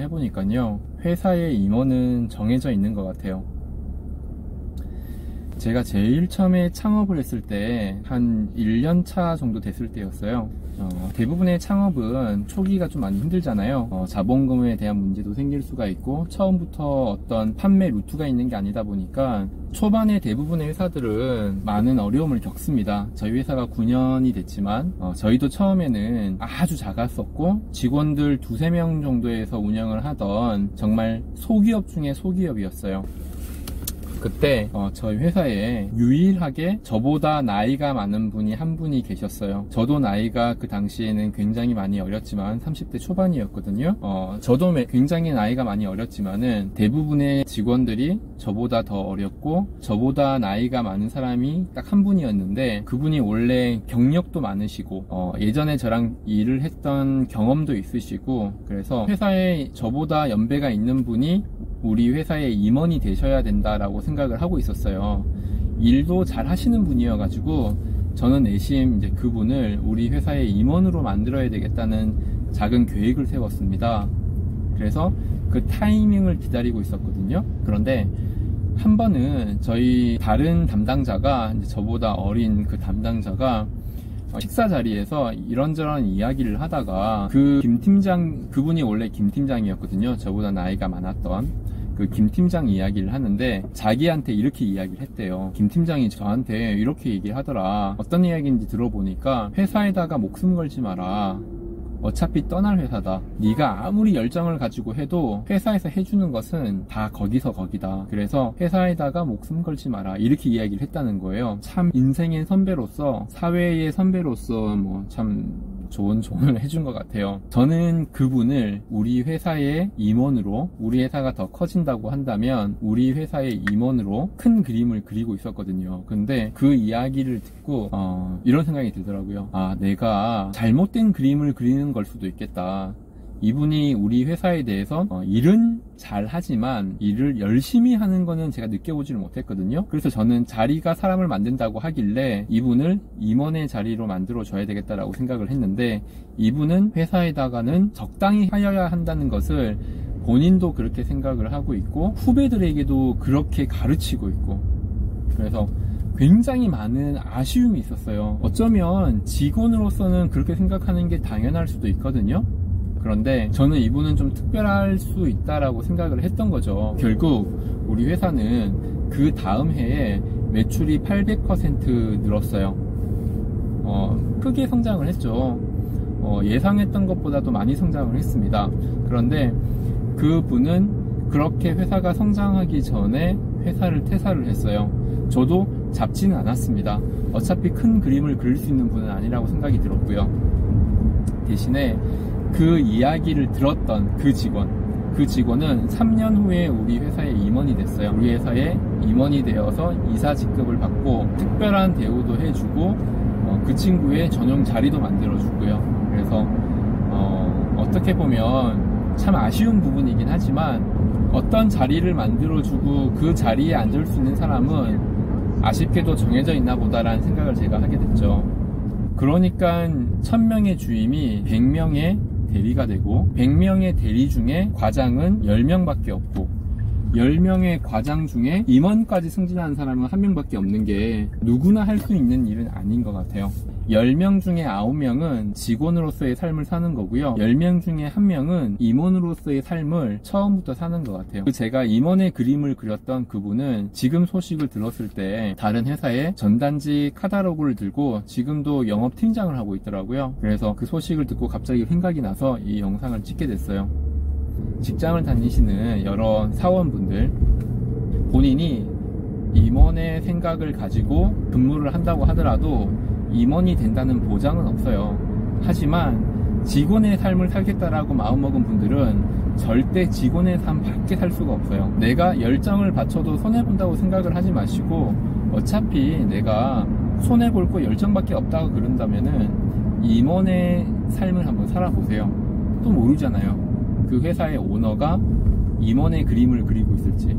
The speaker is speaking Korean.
해보니까요, 회사의 임원은 정해져 있는 것 같아요. 제가 제일 처음에 창업을 했을 때 한 1년 차 정도 됐을 때였어요. 대부분의 창업은 초기가 좀 많이 힘들잖아요. 자본금에 대한 문제도 생길 수가 있고, 처음부터 어떤 판매 루트가 있는 게 아니다 보니까 초반에 대부분의 회사들은 많은 어려움을 겪습니다. 저희 회사가 9년이 됐지만 저희도 처음에는 아주 작았었고, 직원들 2~3명 정도에서 운영을 하던 정말 소기업 중에 소기업이었어요. 그때 저희 회사에 유일하게 저보다 나이가 많은 분이 한 분이 계셨어요. 저도 나이가 그 당시에는 굉장히 많이 어렸지만 30대 초반이었거든요. 저도 굉장히 나이가 많이 어렸지만은 대부분의 직원들이 저보다 더 어렸고, 저보다 나이가 많은 사람이 딱 한 분이었는데, 그분이 원래 경력도 많으시고 예전에 저랑 일을 했던 경험도 있으시고, 그래서 회사에 저보다 연배가 있는 분이 우리 회사의 임원이 되셔야 된다라고 생각을 하고 있었어요. 일도 잘 하시는 분이어가지고 저는 내심 이제 그분을 우리 회사의 임원으로 만들어야 되겠다는 작은 계획을 세웠습니다. 그래서 그 타이밍을 기다리고 있었거든요. 그런데 한 번은 저희 다른 담당자가, 이제 저보다 어린 그 담당자가 식사 자리에서 이런저런 이야기를 하다가 그 김 팀장, 그분이 원래 김 팀장이었거든요. 저보다 나이가 많았던 그 김 팀장 이야기를 하는데, 자기한테 이렇게 이야기를 했대요. 김 팀장이 저한테 이렇게 얘기를 하더라. 어떤 이야기인지 들어보니까, 회사에다가 목숨 걸지 마라. 어차피 떠날 회사다. 네가 아무리 열정을 가지고 해도 회사에서 해주는 것은 다 거기서 거기다. 그래서 회사에다가 목숨 걸지 마라. 이렇게 이야기를 했다는 거예요. 참 인생의 선배로서, 사회의 선배로서 참 좋은 조언을 해준 것 같아요. 저는 그분을 우리 회사의 임원으로, 우리 회사가 더 커진다고 한다면 우리 회사의 임원으로 큰 그림을 그리고 있었거든요. 근데 그 이야기를 듣고 이런 생각이 들더라고요. 내가 잘못된 그림을 그리는 걸 수도 있겠다. 이분이 우리 회사에 대해서 일은 잘 하지만 일을 열심히 하는 거는 제가 느껴보지를 못했거든요. 그래서 저는 자리가 사람을 만든다고 하길래 이분을 임원의 자리로 만들어 줘야 되겠다라고 생각을 했는데, 이분은 회사에다가는 적당히 하여야 한다는 것을 본인도 그렇게 생각을 하고 있고, 후배들에게도 그렇게 가르치고 있고, 그래서 굉장히 많은 아쉬움이 있었어요. 어쩌면 직원으로서는 그렇게 생각하는 게 당연할 수도 있거든요. 그런데 저는 이분은 좀 특별할 수 있다라고 생각을 했던 거죠. 결국 우리 회사는 그 다음 해에 매출이 800% 늘었어요. 크게 성장을 했죠. 예상했던 것보다도 많이 성장을 했습니다. 그런데 그분은 그렇게 회사가 성장하기 전에 회사를 퇴사를 했어요. 저도 잡지는 않았습니다. 어차피 큰 그림을 그릴 수 있는 분은 아니라고 생각이 들었고요. 대신에 그 이야기를 들었던 그 직원은 3년 후에 우리 회사의 임원이 됐어요. 우리 회사에 임원이 되어서 이사 직급을 받고 특별한 대우도 해주고, 그 친구의 전용 자리도 만들어주고요. 그래서 어떻게 보면 참 아쉬운 부분이긴 하지만, 어떤 자리를 만들어주고 그 자리에 앉을 수 있는 사람은 아쉽게도 정해져 있나 보다라는 생각을 제가 하게 됐죠. 그러니까 1000명의 주임이 100명의 대리가 되고, 100명의 대리 중에 과장은 10명밖에 없고, 10명의 과장 중에 임원까지 승진하는 사람은 1명밖에 없는 게 누구나 할 수 있는 일은 아닌 것 같아요. 10명 중에 9명은 직원으로서의 삶을 사는 거고요. 10명 중에 1명은 임원으로서의 삶을 처음부터 사는 것 같아요. 제가 임원의 그림을 그렸던 그분은 지금 소식을 들었을 때 다른 회사에 전단지 카탈로그를 들고 지금도 영업팀장을 하고 있더라고요. 그래서 그 소식을 듣고 갑자기 생각이 나서 이 영상을 찍게 됐어요. 직장을 다니시는 여러 사원분들, 본인이 임원의 생각을 가지고 근무를 한다고 하더라도 임원이 된다는 보장은 없어요. 하지만 직원의 삶을 살겠다라고 마음먹은 분들은 절대 직원의 삶 밖에 살 수가 없어요. 내가 열정을 바쳐도 손해본다고 생각을 하지 마시고, 어차피 내가 손해볼 거 열정밖에 없다고 그런다면은 임원의 삶을 한번 살아보세요. 또 모르잖아요. 그 회사의 오너가 임원의 그림을 그리고 있을지.